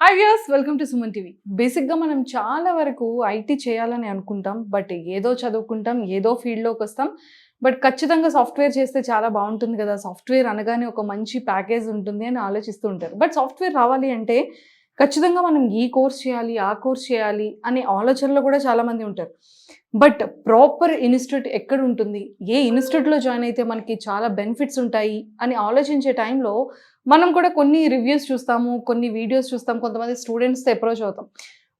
Hi viewers, welcome to Suman TV. బేసిక్గా మనం చాలా వరకు ఐటీ చేయాలని అనుకుంటాం. బట్ ఏదో చదువుకుంటాం, ఏదో ఫీల్డ్లోకి వస్తాం. బట్ ఖచ్చితంగా సాఫ్ట్వేర్ చేస్తే చాలా బాగుంటుంది కదా, సాఫ్ట్వేర్ అనగానే ఒక మంచి ప్యాకేజ్ ఉంటుంది అని ఆలోచిస్తూ ఉంటారు. బట్ సాఫ్ట్వేర్ రావాలి అంటే ఖచ్చితంగా మనం ఈ కోర్స్ చేయాలి, ఆ కోర్స్ చేయాలి అనే ఆలోచనలో కూడా చాలామంది ఉంటారు. బట్ ప్రాపర్ ఇన్స్టిట్యూట్ ఎక్కడ ఉంటుంది, ఏ ఇన్స్టిట్యూట్లో జాయిన్ అయితే మనకి చాలా బెనిఫిట్స్ ఉంటాయి అని ఆలోచించే టైంలో మనం కూడా కొన్ని రివ్యూస్ చూస్తాము, కొన్ని వీడియోస్ చూస్తాం, కొంతమంది స్టూడెంట్స్తో అప్రోచ్ అవుతాం.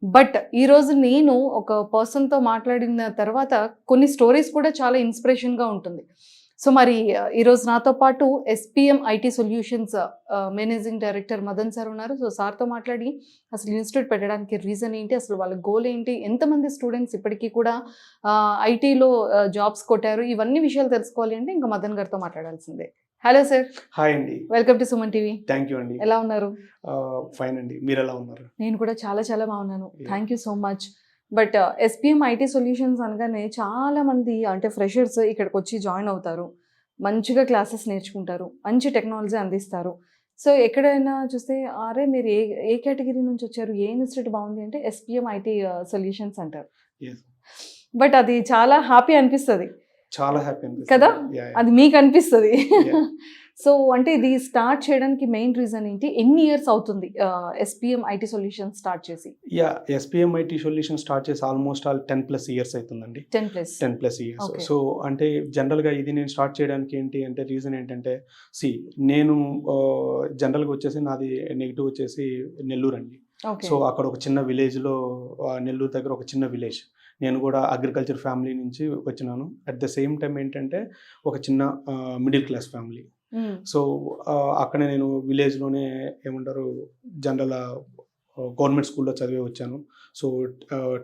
బట్ ఈరోజు నేను ఒక పర్సన్తో మాట్లాడిన తర్వాత కొన్ని స్టోరీస్ కూడా చాలా ఇన్స్పిరేషన్గా ఉంటుంది. సో మరి ఈరోజు నాతో పాటు SPM IT solutions managing director Madan sir ఉన్నారు. సో సార్తో మాట్లాడి అసలు ఇన్స్టిట్యూట్ పెట్టడానికి రీజన్ ఏంటి, అసలు వాళ్ళ గోల్ ఏంటి, ఎంతమంది స్టూడెంట్స్ ఇప్పటికీ కూడా ఐటీలో జాబ్స్ కొట్టారు, ఇవన్నీ విషయాలు తెలుసుకోవాలి అంటే ఇంకా మదన్ గారితో మాట్లాడాల్సిందే. Hello sir. హాయ్ అండి. Welcome to Suman TV. Thank you అండి. ఎలా ఉన్నారు? ఫైన్ అండి, మీరు ఎలా ఉన్నారు? నేను కూడా చాలా చాలా బాగున్నాను. Thank you so much. But SPM IT solutions అనగానే చాలా మంది అంటే ఫ్రెషర్స్ ఇక్కడికి వచ్చి జాయిన్ అవుతారు, మంచిగా క్లాసెస్ నేర్చుకుంటారు, మంచి టెక్నాలజీ అందిస్తారు. సో ఎక్కడైనా చూస్తే అరే మీరు ఏ కేటగిరీ నుంచి వచ్చారు, ఏ ఇన్స్టిట్యూట్ బాగుంది అంటే ఎస్పీఎం ఐటీ సొల్యూషన్స్ అంటారు. బట్ అది చాలా హ్యాపీ అనిపిస్తుంది చాలా హ్యాపీ అనిపిస్తుంది కదా, అది మీకు అనిపిస్తుంది. Yeah. సో అంటే ఇది స్టార్ట్ చేయడానికి మెయిన్ రీజన్ ఏంటి, ఎన్ని ఇయర్స్ అవుతుంది ఎస్పీఎం ఐటీ సొల్యూషన్ స్టార్ట్ చేసి? ఎస్పీఎం ఐటీ సొల్యూషన్ స్టార్ట్ చేసి ఆల్మోస్ట్ 10+ ఇయర్స్ అవుతుందండి. 10+ ఇయర్స్. సో అంటే జనరల్గా ఇది నేను స్టార్ట్ చేయడానికి ఏంటి అంటే రీజన్ ఏంటంటే నేను జనరల్గా వచ్చేసి నాది నెగిటివ్ వచ్చేసి నెల్లూరు అండి. సో అక్కడ ఒక చిన్న విలేజ్లో, నెల్లూరు దగ్గర ఒక చిన్న విలేజ్, నేను కూడా అగ్రికల్చర్ ఫ్యామిలీ నుంచి వచ్చినాను. అట్ ద సేమ్ టైం ఏంటంటే ఒక చిన్న మిడిల్ క్లాస్ ఫ్యామిలీ. సో అక్కడ నేను విలేజ్లోనే ఏమంటారు జనరల్ గవర్నమెంట్ స్కూల్లో చదివే వచ్చాను. సో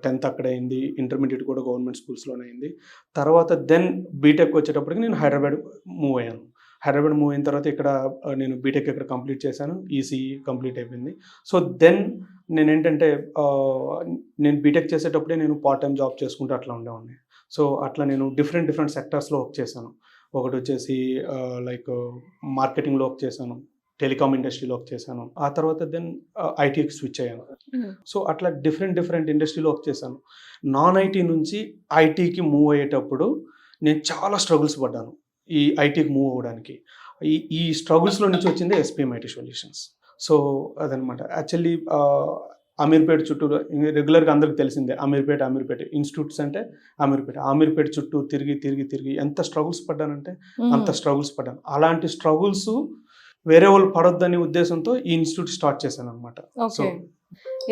10th అక్కడ అయింది, ఇంటర్మీడియట్ కూడా గవర్నమెంట్ స్కూల్స్లోనే అయింది. తర్వాత దెన్ బీటెక్ వచ్చేటప్పటికి నేను హైదరాబాద్ మూవ్ అయ్యాను. హైదరాబాద్ మూవ్ అయిన తర్వాత ఇక్కడ నేను బీటెక్ ఇక్కడ కంప్లీట్ చేశాను, ఈసీఈ కంప్లీట్ అయిపోయింది. సో దెన్ నేనేంటంటే నేను బీటెక్ చేసేటప్పుడే నేను పార్ట్ టైం జాబ్ చేసుకుంటూ అట్లా ఉండేవాడిని. సో అట్లా నేను డిఫరెంట్ సెక్టర్స్లో వర్క్ చేశాను. ఒకటి వచ్చేసి లైక్ మార్కెటింగ్లో వర్క్ చేశాను, టెలికామ్ ఇండస్ట్రీలో వర్క్ చేశాను. ఆ తర్వాత దెన్ ఐటీకి స్విచ్ అయ్యాను. సో అట్లా డిఫరెంట్ ఇండస్ట్రీలో వర్క్ చేశాను. నాన్ ఐటీ నుంచి ఐటీకి మూవ్ అయ్యేటప్పుడు నేను చాలా స్ట్రగుల్స్ పడ్డాను ఈ ఐటీకి మూవ్ అవ్వడానికి. ఈ స్ట్రగుల్స్లో నుంచి వచ్చింది ఎస్పీఎం ఐటీ సొల్యూషన్స్. సో అదనమాట. యాక్చువల్లీ అమీర్పేట చుట్టూ రెగ్యులర్గా అందరికి తెలిసిందే, అమీర్పేట ఇన్స్టిట్యూట్స్ అంటే అమీర్పేట చుట్టూ తిరిగి ఎంత స్ట్రగుల్స్ పడ్డానంటే అంత స్ట్రగుల్స్ పడ్డాను. అలాంటి స్ట్రగుల్స్ వేరే వాళ్ళు పడొద్దనే ఉద్దేశంతో ఈ ఇన్స్టిట్యూట్ స్టార్ట్ చేశాను అనమాట. సో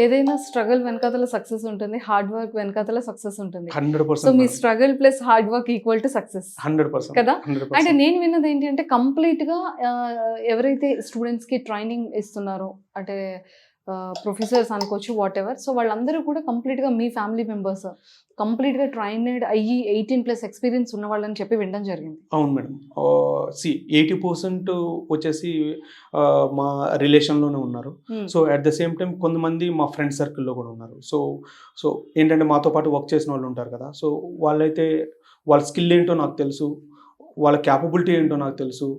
ఏదైనా స్ట్రగుల్ వెనకాతల సక్సెస్ ఉంటుంది, హార్డ్ వర్క్ వెనకాతల సక్సెస్ ఉంటుంది. 100%. So me struggle plus hard work equal to success 100% కదా. 100%. అంటే నేను విన్నది ఏంటి అంటే కంప్లీట్ గా ఎవరైతే స్టూడెంట్స్ కి ట్రైనింగ్ ఇస్తున్నారో అంటే ప్రొఫెసర్స్ అనుకోవచ్చు, వాట్ ఎవర్, సో వాళ్ళందరూ కూడా కంప్లీట్గా మీ ఫ్యామిలీ మెంబర్స్ కంప్లీట్గా ట్రైనడ్ అయ్యి 18+ ఎక్స్పీరియన్స్ ఉన్న వాళ్ళని చెప్పి వినడం జరిగింది. అవును మేడం. 80% వచ్చేసి మా రిలేషన్లోనే ఉన్నారు. So at the same time కొంతమంది మా ఫ్రెండ్ సర్కిల్లో కూడా ఉన్నారు. సో ఏంటంటే మాతో పాటు వర్క్ చేసిన వాళ్ళు ఉంటారు కదా, సో వాళ్ళైతే వాళ్ళ స్కిల్ ఏంటో నాకు తెలుసు, వాళ్ళ క్యాపబిలిటీ ఏంటో నాకు తెలుసు.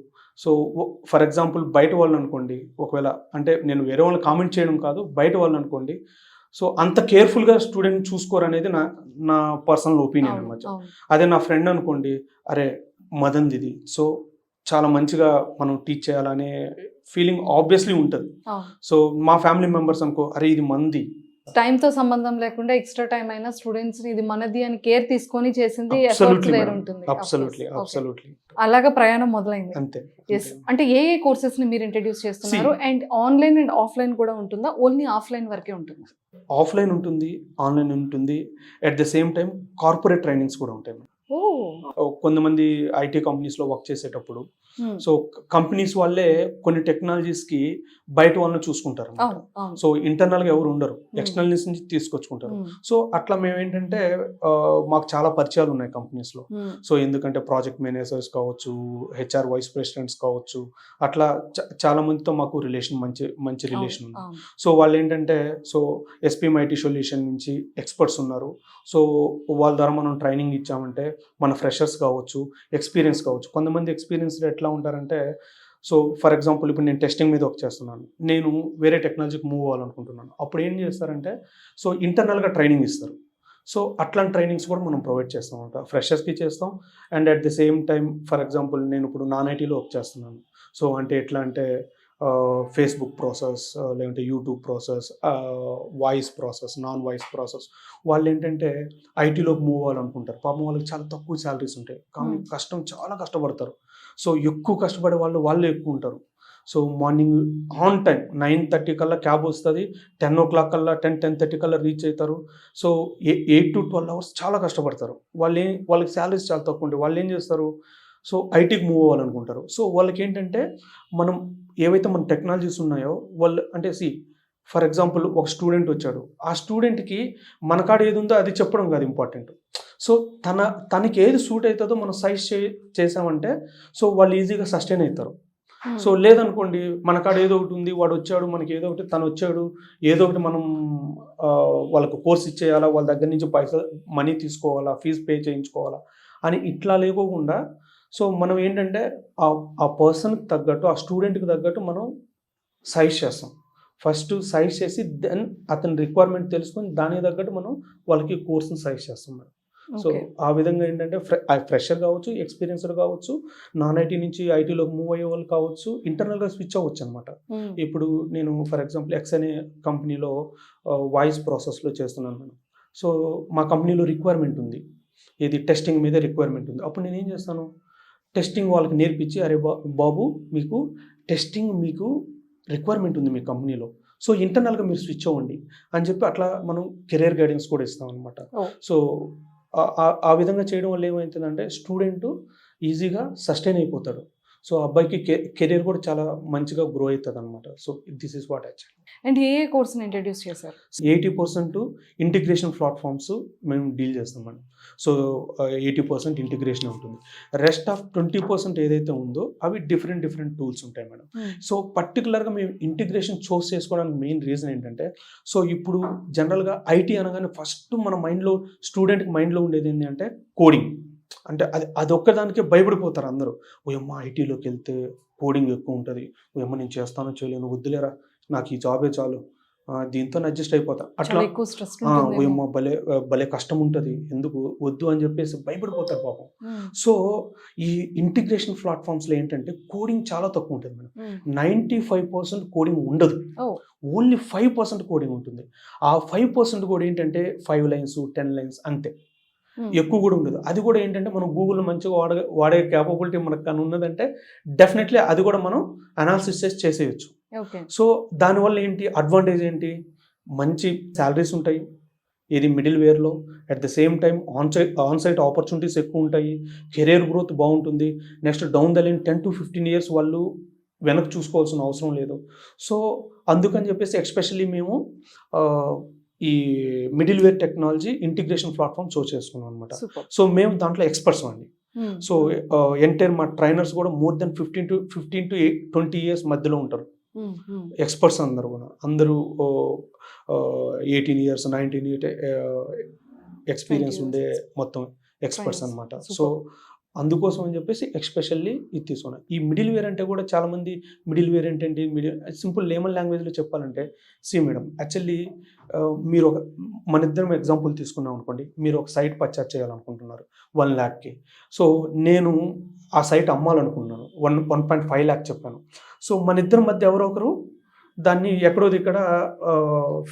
సో ఫర్ ఎగ్జాంపుల్ బయట వాళ్ళని అనుకోండి, ఒకవేళ అంటే నేను వేరే వాళ్ళని కామెంట్ చేయడం కాదు, బయట వాళ్ళని అనుకోండి, సో అంత కేర్ఫుల్గా స్టూడెంట్ చూసుకోరు అనేది నా పర్సనల్ ఒపీనియన్ అనమాట. అదే నా ఫ్రెండ్ అనుకోండి, అరే మదన్ ఇది, సో చాలా మంచిగా మనం టీచ్ చేయాలనే ఫీలింగ్ ఆబ్వియస్లీ ఉంటుంది. సో మా ఫ్యామిలీ మెంబర్స్ అనుకో, అరే ఇది మంది, టైంతో సంబంధం లేకుండా ఎక్స్ట్రా టైం అయినా స్టూడెంట్స్ ఇది మనది అని కేర్ తీసుకొని చేసింది ఉంటుంది. అలాగా ప్రయాణం మొదలైంది. అంతే. అంటే ఏ కోర్సెస్ ని మీరు ఇంట్రడ్యూస్ చేస్తున్నారు, అండ్ ఆన్లైన్ అండ్ ఆఫ్లైన్ కూడా ఉంటుందా, ఓన్లీ ఆఫ్లైన్ వరకే ఉంటుందా? ఆఫ్లైన్ ఉంటుంది, ఆన్లైన్ ఉంటుంది. At the same time corporate trainings కూడా ఉంటాయి. కొంతమంది ఐటీ కంపెనీస్లో వర్క్ చేసేటప్పుడు సో కంపెనీస్ వాళ్ళే కొన్ని టెక్నాలజీస్కి బయట వాళ్ళని చూసుకుంటారు. సో ఇంటర్నల్గా ఎవరు ఉండరు, ఎక్స్టర్నల్ నుంచి తీసుకొచ్చుకుంటారు. సో అట్లా మేము ఏంటంటే మాకు చాలా పరిచయాలు ఉన్నాయి కంపెనీస్లో. సో ఎందుకంటే ప్రాజెక్ట్ మేనేజర్స్ కావచ్చు, హెచ్ఆర్ వైస్ ప్రెసిడెంట్స్ కావచ్చు, అట్లా చాలా మందితో మాకు రిలేషన్ మంచి రిలేషన్ ఉంది. సో వాళ్ళు ఏంటంటే సో ఎస్పీఎం ఐటీ సొల్యూషన్ నుంచి ఎక్స్పర్ట్స్ ఉన్నారు. సో వాళ్ళ ద్వారా మనం ట్రైనింగ్ ఇచ్చామంటే మన ఫ్రెషర్స్ కావచ్చు, ఎక్స్పీరియన్స్ కావచ్చు, కొంతమంది ఎక్స్పీరియన్స్ ఎట్లా ఉంటారంటే సో ఫర్ ఎగ్జాంపుల్ ఇప్పుడు నేను టెస్టింగ్ మీద వర్క్ చేస్తున్నాను, నేను వేరే టెక్నాలజీకి మూవ్ అవ్వాలనుకుంటున్నాను. అప్పుడు ఏం చేస్తారంటే సో ఇంటర్నల్గా ట్రైనింగ్ ఇస్తారు. సో అట్లాంటి ట్రైనింగ్స్ కూడా మనం ప్రొవైడ్ చేస్తాం అనమాట. ఫ్రెషర్స్కి చేస్తాం. And at the same time for example నేను ఇప్పుడు నాన్ ఐటీలో వర్క్ చేస్తున్నాను. సో అంటే ఎట్లా అంటే ఫేస్బుక్ ప్రాసెస్, లేదంటే YouTube process, voice process, non voice process. వాళ్ళు ఏంటంటే ఐటీలోకి మూవ్ అవ్వాలనుకుంటారు. పాపం వాళ్ళకి చాలా తక్కువ శాలరీస్ ఉంటాయి, కానీ చాలా కష్టపడతారు. సో ఎక్కువ కష్టపడే వాళ్ళే ఎక్కువ ఉంటారు. సో మార్నింగ్ ఆన్ టైం 9:30 కల్లా క్యాబ్ వస్తుంది, 10 o'clock కల్లా 10:30 కల్లా రీచ్ అవుతారు. సో 8 to 12 hours చాలా కష్టపడతారు. వాళ్ళకి శాలరీస్ చాలా తక్కువ ఉంటాయి. వాళ్ళు ఏం చేస్తారు, సో ఐటీకి మూవ్ అవ్వాలనుకుంటారు. సో వాళ్ళకి ఏంటంటే మనం ఏవైతే మన టెక్నాలజీస్ ఉన్నాయో వాళ్ళు అంటే ఫర్ ఎగ్జాంపుల్ ఒక స్టూడెంట్ వచ్చాడు, ఆ స్టూడెంట్కి మన కాడ ఏది ఉందో అది చెప్పడం కాదు ఇంపార్టెంట్. సో తనకి ఏది సూట్ అవుతుందో మనం సైజ్ చేసామంటే సో వాళ్ళు ఈజీగా సస్టైన్ అవుతారు. సో లేదనుకోండి, మన కాడ ఏదో ఒకటి ఉంది, వాడు వచ్చాడు, మనకి ఏదో ఒకటి తను వచ్చాడు, ఏదో ఒకటి మనం వాళ్ళకు కోర్స్ ఇచ్చేయాలా, వాళ్ళ దగ్గర నుంచి మనీ తీసుకోవాలా, ఫీజు పే చేయించుకోవాలా అని ఇట్లా లేకోకుండా సో మనం ఏంటంటే ఆ పర్సన్కి తగ్గట్టు, ఆ స్టూడెంట్కి తగ్గట్టు మనం సైజ్ చేస్తాం. ఫస్ట్ సైజ్ చేసి దెన్ అతని రిక్వైర్మెంట్ తెలుసుకొని దానికి తగ్గట్టు మనం వాళ్ళకి కోర్స్ని సైజ్ చేస్తాం మేడం. సో ఆ విధంగా ఏంటంటే ఫ్రెషర్ కావచ్చు, ఎక్స్పీరియన్స్డ్ కావచ్చు, నాన్ ఐటీ నుంచి ఐటీలోకి మూవ్ అయ్యే వాళ్ళు కావచ్చు, ఇంటర్నల్గా స్విచ్ అవ్వచ్చు అనమాట. ఇప్పుడు నేను ఫర్ ఎగ్జాంపుల్ ఎక్స్ అనే కంపెనీలో వాయిస్ ప్రాసెస్లో చేస్తున్నాను మేడం. సో మా కంపెనీలో రిక్వైర్మెంట్ ఉంది, ఇది టెస్టింగ్ మీద రిక్వైర్మెంట్ ఉంది. అప్పుడు నేను ఏం చేస్తాను, టెస్టింగ్ వాళ్ళకి నేర్పించి, అరే బాబు మీకు టెస్టింగ్ మీకు రిక్వైర్మెంట్ ఉంది మీ కంపెనీలో, సో ఇంటర్నల్గా మీరు స్విచ్ అవ్వండి అని చెప్పి అట్లా మనం కెరియర్ గైడెన్స్ కూడా ఇస్తాం అనమాట. సో ఆ విధంగా చేయడం వల్ల ఏమవుతుందంటే స్టూడెంట్ ఈజీగా సస్టైన్ అయిపోతాడు. సో అబ్బాయికి కెరీర్ కూడా చాలా మంచిగా గ్రో అవుతుంది అనమాట. So this is what actually. And ఏ కోర్స్ని ఇంట్రడ్యూస్ చేశారు? 80% ఇంటిగ్రేషన్ ప్లాట్ఫామ్స్ మేము డీల్ చేస్తాం మేడం. సో 80% ఇంటిగ్రేషన్ ఉంటుంది. రెస్ట్ ఆఫ్ 20% ఏదైతే ఉందో అవి డిఫరెంట్ టూల్స్ ఉంటాయి మేడం. సో పర్టికులర్గా మేము ఇంటిగ్రేషన్ చూస్ చేసుకోవడానికి మెయిన్ రీజన్ ఏంటంటే, సో ఇప్పుడు జనరల్గా ఐటీ అనగానే ఫస్ట్ మన మైండ్లో, స్టూడెంట్కి మైండ్లో ఉండేది ఏంటి అంటే కోడింగ్. అంటే అది ఒక్కదానికే భయపడిపోతారు అందరూ. ఓయమ్మ ఐటీలోకి వెళ్తే కోడింగ్ ఎక్కువ ఉంటుంది, ఓయమ్మ నేను చేస్తానో చేయలేను, వద్దులేరా నాకు ఈ జాబే చాలు, దీంతో అడ్జస్ట్ అయిపోతా, అట్లా ఓయమ్మ భలే కష్టం ఉంటుంది, ఎందుకు వద్దు అని చెప్పేసి భయపడిపోతారు పాపం. సో ఈ ఇంటిగ్రేషన్ ప్లాట్ఫామ్స్లో ఏంటంటే కోడింగ్ చాలా తక్కువ ఉంటుంది మేడం. 95% కోడింగ్ ఉండదు, ఓన్లీ 5% కోడింగ్ ఉంటుంది. ఆ 5% కూడా ఏంటంటే 5 lines 10 lines అంతే, ఎక్కువ కూడా ఉండదు. అది కూడా ఏంటంటే మనం గూగుల్ మంచిగా వాడే క్యాపబిలిటీ మనకు కానీ ఉన్నదంటే డెఫినెట్లీ అది కూడా మనం అనాలిసిస్ చేసేయచ్చు. సో దానివల్ల ఏంటి అడ్వాంటేజ్ ఏంటి, మంచి శాలరీస్ ఉంటాయి ఇది మిడిల్ వేర్లో, at the same time on site opportunities ఎక్కువ ఉంటాయి, కెరీర్ గ్రోత్ బాగుంటుంది. Next down the line 10 to 15 years వాళ్ళు వెనక్కి చూసుకోవాల్సిన అవసరం లేదు. సో అందుకని చెప్పేసి ఎస్పెషల్లీ మేము ఈ middle wear technology integration platform చేసుకున్నాం అనమాట. సో మేము దాంట్లో ఎక్స్పర్ట్స్ అండి. సో ఎంటైర్ మా ట్రైనర్స్ కూడా మోర్ దెన్ 15 to 20 years మధ్యలో ఉంటారు ఎక్స్పర్ట్స్ అందరూ కూడా. అందరూ 18 years 19 years ఎక్స్పీరియన్స్ ఉండే మొత్తం ఎక్స్పర్ట్స్ అనమాట. సో అందుకోసం అని చెప్పేసి ఎస్పెషల్లీ ఇది తీసుకున్నాను. ఈ మిడిల్ వేర్ అంటే కూడా చాలామంది మిడిల్ వేర్ ఏంటంటే సింపుల్ లేమన్ లాంగ్వేజ్లో చెప్పాలంటే మేడం యాక్చువల్లీ మీరు మన ఇద్దరం ఎగ్జాంపుల్ తీసుకున్నాం అనుకోండి, మీరు ఒక సైట్ పర్చేస్ చేయాలనుకుంటున్నారు 1 lakhకి. సో నేను ఆ సైట్ అమ్మాలనుకున్నాను, 1.5 lakh చెప్పాను. సో మన ఇద్దరి మధ్య ఎవరో ఒకరు దాన్ని ఎక్కడో ఇక్కడ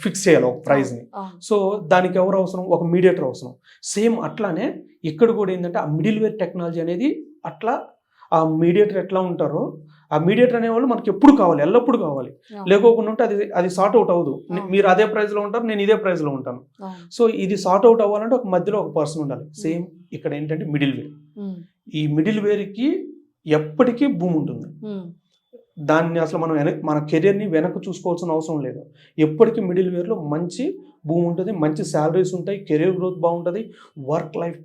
ఫిక్స్ చేయాలి ఒక ప్రైజ్ని. సో దానికి ఎవరు అవసరం, ఒక మీడియేటర్ అవసరం. సేమ్ అట్లానే ఇక్కడ కూడా ఏంటంటే ఆ మిడిల్ వేర్ టెక్నాలజీ అనేది అట్లా ఆ మీడియేటర్ ఎట్లా ఉంటారో, ఆ మీడియేటర్ అనేవాళ్ళు మనకి ఎప్పుడు కావాలి, ఎల్లప్పుడు కావాలి. లేకోకుండా ఉంటే అది సార్ట్ అవుట్ అవ్వదు. మీరు అదే ప్రైజ్లో ఉంటారు, నేను ఇదే ప్రైజ్లో ఉంటాను. సో ఇది సార్ట్ అవుట్ అవ్వాలంటే ఒక మధ్యలో ఒక పర్సన్ ఉండాలి. సేమ్ ఇక్కడ ఏంటంటే మిడిల్ వేర్. ఈ మిడిల్ వేర్కి ఎప్పటికీ భూమి ఉంటుంది. దాన్ని అసలు మనం మన కెరియర్ని వెనక్కి చూసుకోవాల్సిన అవసరం లేదు. ఎప్పటికీ మిడిల్ వేర్లో మంచి భూమి ఉంటుంది, మంచి శాలరీస్ ఉంటాయి, కెరియర్ గ్రోత్ బాగుంటుంది, work life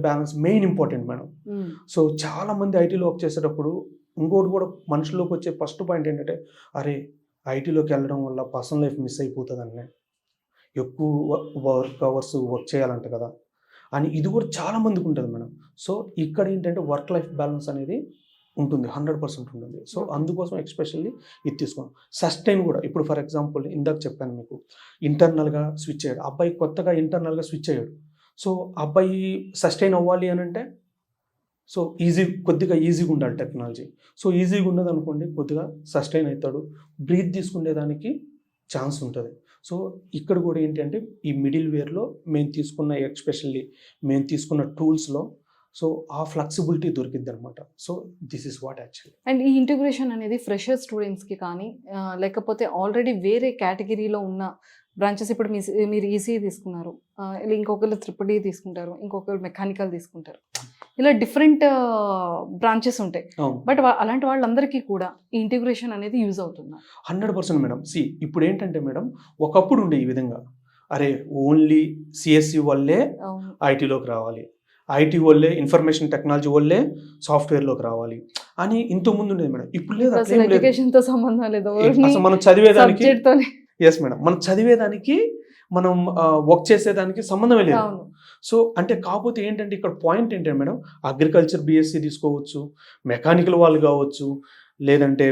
balance main important madam. So చాలా మంది ఐటీలో వర్క్ చేసేటప్పుడు ఇంకోటి కూడా మనుషుల్లోకి వచ్చే ఫస్ట్ పాయింట్ ఏంటంటే, అరే ఐటీలోకి వెళ్ళడం వల్ల పర్సనల్ లైఫ్ మిస్ అయిపోతుందని, ఎక్కువ వర్క్ అవర్స్ వర్క్ చేయాలంట కదా అని ఇది కూడా చాలా మందికి ఉంటుంది మేడం. సో ఇక్కడ ఏంటంటే వర్క్ లైఫ్ బ్యాలెన్స్ అనేది ఉంటుంది, 100% ఉంటుంది. So Okay. అందుకోసం ఎక్స్పెషల్లీ ఇది తీసుకోండి. సస్టైన్ కూడా ఇప్పుడు ఫర్ ఎగ్జాంపుల్ ఇందాక చెప్పాను మీకు, ఇంటర్నల్గా స్విచ్ అయ్యాడు అబ్బాయి, కొత్తగా ఇంటర్నల్గా స్విచ్ అయ్యాడు. సో అబ్బాయి సస్టైన్ అవ్వాలి అని అంటే సో కొద్దిగా ఈజీగా ఉండాలి టెక్నాలజీ. సో ఈజీగా ఉన్నది అనుకోండి, కొద్దిగా సస్టైన్ అవుతాడు, బ్రీత్ తీసుకునేదానికి ఛాన్స్ ఉంటుంది. సో ఇక్కడ కూడా ఏంటంటే ఈ మిడిల్ వేర్లో మేము తీసుకున్న టూల్స్లో సో ఆ ఫ్లెక్సిబిలిటీ దొరికిద్ది అనమాట. So this is what actually. And ఈ ఇంటిగ్రేషన్ అనేది ఫ్రెషర్ స్టూడెంట్స్కి కానీ లేకపోతే ఆల్రెడీ వేరే కేటగిరీలో ఉన్న బ్రాంచెస్, ఇప్పుడు మీరు ఈసీఈ తీసుకున్నారు, ఇంకొకరు ట్రిపుల్ ఈ తీసుకుంటారు, ఇంకొకరు మెకానికల్ తీసుకుంటారు, ఇలా డిఫరెంట్ బ్రాంచెస్ ఉంటాయి. బట్ అలాంటి వాళ్ళందరికీ కూడా ఈ ఇంటిగ్రేషన్ అనేది యూజ్ అవుతుంది. 100% మేడం. ఇప్పుడు ఏంటంటే మేడం, ఒకప్పుడు ఉండే ఈ విధంగా, అరే ఓన్లీ సిఎస్సి వల్లే ఐటీలోకి రావాలి, ఐటీ వల్లే ఇన్ఫర్మేషన్ టెక్నాలజీ వల్లే సాఫ్ట్వేర్లోకి రావాలి అని ఇంతకుముందు ఉండేది మేడం. ఇప్పుడు లేదు, ఎడ్యుకేషన్తో సంబంధం లేదు, అసలు మనం చదివేదానికి ఎస్ మేడం, మనం చదివేదానికి మనం వర్క్ చేసేదానికి సంబంధమే లేదు. సో అంటే కాకపోతే ఏంటంటే ఇక్కడ పాయింట్ ఏంటంటే మేడం, అగ్రికల్చర్ బీఎస్సీ తీసుకోవచ్చు, మెకానికల్ వాళ్ళు కావచ్చు, లేదంటే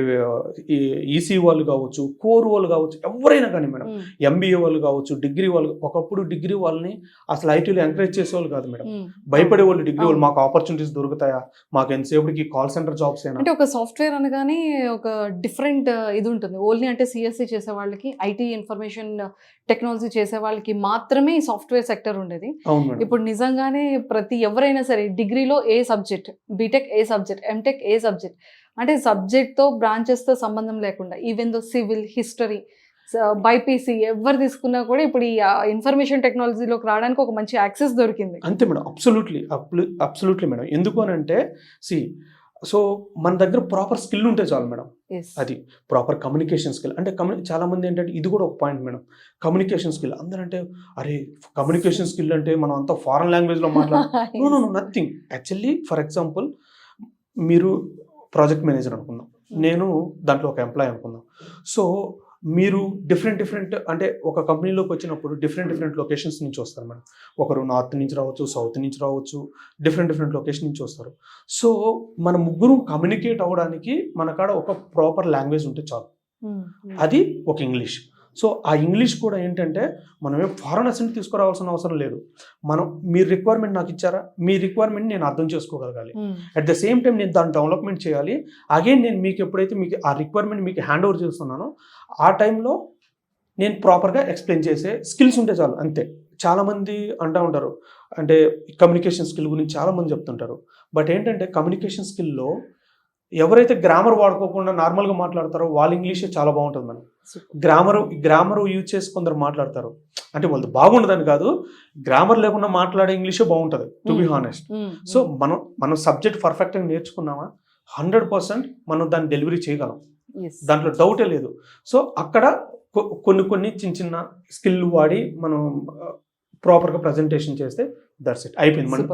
ఈసీ వాళ్ళు కావచ్చు, కోర్ వాళ్ళు కావచ్చు, ఎవరైనా కానీ మేడం, ఎంబీఏ వాళ్ళు కావచ్చు, డిగ్రీ వాళ్ళు. ఒకప్పుడు డిగ్రీ వాళ్ళని అసలు ఐటీలో ఎంకరేజ్ చేసేవాళ్ళు కాదు మేడం, భయపడే వాళ్ళు. డిగ్రీ వాళ్ళు మాకు ఆపర్చునిటీస్ దొరుకుతాయా, మాకు ఎంతసేపటికి కాల్ సెంటర్ జాబ్స్ అయినా. అంటే ఒక సాఫ్ట్వేర్ అనగానే ఒక డిఫరెంట్ ఇది ఉంటుంది. ఓన్లీ అంటే సిఎస్సి చేసే వాళ్ళకి, ఐటీ ఇన్ఫర్మేషన్ టెక్నాలజీ చేసే వాళ్ళకి మాత్రమే ఈ సాఫ్ట్వేర్ సెక్టర్ ఉండేది. ఇప్పుడు నిజంగానే ఎవరైనా సరే డిగ్రీలో ఏ సబ్జెక్ట్, బీటెక్ ఏ సబ్జెక్ట్, ఎంటెక్ ఏ సబ్జెక్ట్, అంటే సబ్జెక్ట్తో బ్రాంచెస్తో సంబంధం లేకుండా, even though civil, history, BiPC ఎవరు తీసుకున్నా కూడా ఇప్పుడు ఈ ఇన్ఫర్మేషన్ టెక్నాలజీలోకి రావడానికి ఒక మంచి యాక్సెస్ దొరికింది. అంతే మేడం, అబ్సల్యూట్లీ మేడం. ఎందుకు అని అంటే సో మన దగ్గర ప్రాపర్ స్కిల్ ఉంటే చాలు మేడం. అది ప్రాపర్ కమ్యూనికేషన్ స్కిల్. అంటే చాలా మంది ఏంటంటే ఇది కూడా ఒక పాయింట్ మేడం, కమ్యూనికేషన్ స్కిల్. అందరంటే అరే కమ్యూనికేషన్ స్కిల్ అంటే మనం అంతా ఫారెన్ లాంగ్వేజ్లో no nothing. Actually for example, మీరు ప్రాజెక్ట్ మేనేజర్ అనుకుందాం, నేను దాంట్లో ఒక ఎంప్లాయ్ అనుకుందాం. సో మీరు డిఫరెంట్ అంటే ఒక కంపెనీలోకి వచ్చినప్పుడు డిఫరెంట్ లొకేషన్స్ నుంచి వస్తారు మేడం. ఒకరు నార్త్ నుంచి రావచ్చు, సౌత్ నుంచి రావచ్చు, డిఫరెంట్ లొకేషన్ నుంచి వస్తారు. సో మన ముగ్గురు కమ్యూనికేట్ అవ్వడానికి మన కాడ ఒక ప్రాపర్ లాంగ్వేజ్ ఉంటే చాలు, అది ఒక ఇంగ్లీష్. సో ఆ ఇంగ్లీష్ కూడా ఏంటంటే మనం ఏం ఫారెనర్స్ని తీసుకురావాల్సిన అవసరం లేదు. మీ రిక్వైర్మెంట్ నాకు ఇచ్చారా, మీ రిక్వైర్మెంట్ నేను అర్థం చేసుకోగలగాలి, అట్ ద సేమ్ టైం నేను దాన్ని డెవలప్మెంట్ చేయాలి. అగైన్ నేను మీకు ఎప్పుడైతే మీకు ఆ రిక్వైర్మెంట్ మీకు హ్యాండ్ ఓవర్ చేస్తున్నానో ఆ టైంలో నేను ప్రాపర్గా ఎక్స్ప్లెయిన్ చేసే స్కిల్స్ ఉంటే చాలు, అంతే. చాలామంది అంటూ ఉంటారు, అంటే కమ్యూనికేషన్ స్కిల్ గురించి చాలామంది చెప్తుంటారు. బట్ ఏంటంటే కమ్యూనికేషన్ స్కిల్లో ఎవరైతే గ్రామర్ వాడుకోకుండా నార్మల్గా మాట్లాడతారో వాళ్ళ ఇంగ్లీషే చాలా బాగుంటుంది మేడం. గ్రామర్ యూజ్ చేసి కొందరు మాట్లాడతారు, అంటే వాళ్ళు బాగుండదని కాదు, గ్రామర్ లేకుండా మాట్లాడే ఇంగ్లీషే బాగుంటుంది, టు బి హానెస్ట్. సో మనం సబ్జెక్ట్ పర్ఫెక్ట్గా నేర్చుకున్నామా 100% మనం దాన్ని డెలివరీ చేయగలం, దాంట్లో డౌటే లేదు. సో అక్కడ కొన్ని చిన్న స్కిల్ వాడి మనం ప్రాపర్గా ప్రజెంటేషన్ చేస్తే దట్స్ ఇట్, అయిపోయింది. మనం